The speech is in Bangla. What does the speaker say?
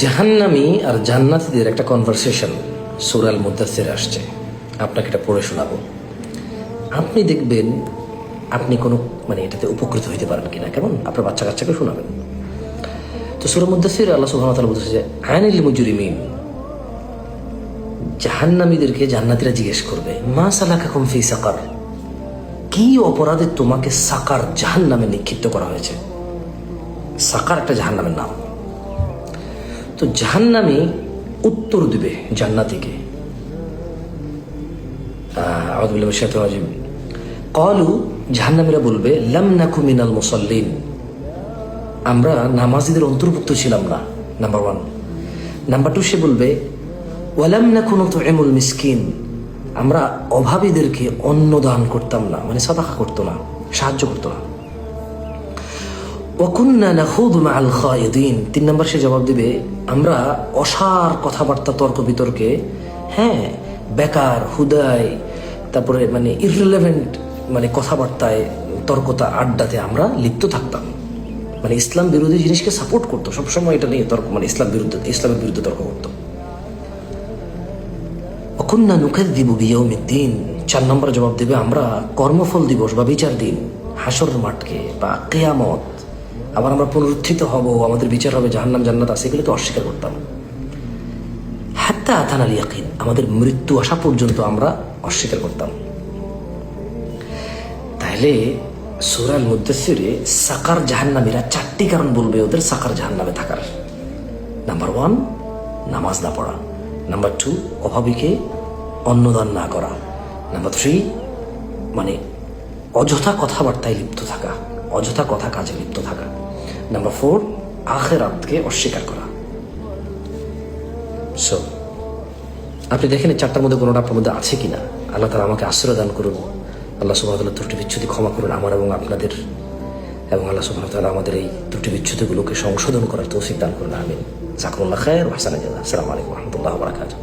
জাহান্নামী আর জান্নাতীদের একটা কনভারসেশন সূরা আল মুদাথ্থিরে আসছে। আপনাকে এটা পড়ে শোনাবো। আপনি দেখবেন আপনি কোনো এটাতে উপকৃত হইতে পারেন কিনা। কেমন আপনার বাচ্চা কাচ্চাকে শোনাবেন। তো সূরা মুদাথ্থিরে আল্লাহ সুবহানাহু ওয়া তাআলা বলতেছে যে আনিল মুজরিমিন, জাহান্নামীদেরকে জান্নাতীরা জিজ্ঞেস করবে মা সালাকাকুম ফি সাকার, কি অপরাধে তোমাকে সাকার জাহান্নামে নিক্ষিপ্ত করা হয়েছে। সাকার একটা জাহান্নামের নাম। তো জাহান্নামী উত্তর দিবে জান্নাতীকে, আউযু বিল্লাহি মিনাশ শাইতানির রাজিম, ক্বালু, জাহান্নামীরা বলবে লাম নাকু মিনাল মুসাল্লিন, আমরা নামাজীদের অন্তর্ভুক্ত ছিলাম না। নাম্বার 1। নাম্বার 2, সে বলবে ওয়ালাম নাকু নুতইমুল মিসকিন, আমরা অভাবীদেরকে অন্ন দান করতাম না, সাদাকা করতো না, সাহায্য করতো না। ওয়াকুন্না নাখুদু মাআল খায়িদিন, 3 নম্বর সে জবাব দিবে আমরা অসার কথাবার্তা তর্ক বিতর্কে, বেকার হুদায়, তারপরে ইররিলেভেন্ট কথাবার্তায়, তর্কতা আড্ডাতে আমরা লিপ্ত থাকতাম। ইসলাম বিরোধী জিনিসকে সাপোর্ট করতো সবসময়, এটা নিয়ে তর্ক, ইসলামের বিরুদ্ধে তর্ক করতো। ওয়াকুন্না নুকাযযিবু বিয়াউমিদ্দিন, 4 নম্বর জবাব দেবে আমরা কর্মফল দিবস বা বিচার দিন, হাসরের মাঠকে বা কিয়ামত, আবার আমরা পুনরুত্থিত হব, আমাদের বিচার হবে, জাহান্নাম জান্নাত আছে, এগুলোকে অস্বীকার করতাম। হাত্তা আতানাল ইয়াকিন, আমাদের মৃত্যু আসা পর্যন্ত আমরা অস্বীকার করতাম। তাহলে সূরা আল মুদাথ্থিরে সাকার জাহান্নামীরা 4টি কারণ বলবে ওদের সাকার জাহান্নামে থাকার। নাম্বার 1, নামাজ না পড়া। নাম্বার 2, অভাবীকে অন্নদান না করা। নাম্বার 3, অযথা কথাবার্তায় লিপ্ত থাকা, অযথা কথা কাজে লিপ্ত থাকা। নাম্বার 4, আখিরাতকে অস্বীকার করা। সো আপনি দেখেন এই 4টার মধ্যে কোনোটা আপনার মধ্যে আছে কিনা। আল্লাহ তাআলা আমাকে আশ্রয় দান করুন। আল্লাহ সুবহানাহু ওয়া তাআলা ত্রুটি বিচ্ছুতি ক্ষমা করুন আমার এবং আপনাদের, এবং আল্লাহ সুবহানাহু ওয়া তাআলা আমাদের এই ত্রুটি বিচ্ছুতিগুলোকে সংশোধন করার তৌফিক দান করুন। আমিন। জাযাকুমুল্লাহু খায়র ওয়া আহসানা জাযা। আসসালামু আলাইকুম ওয়া রাহমাতুল্লাহি ওয়া বারাকাতুহু।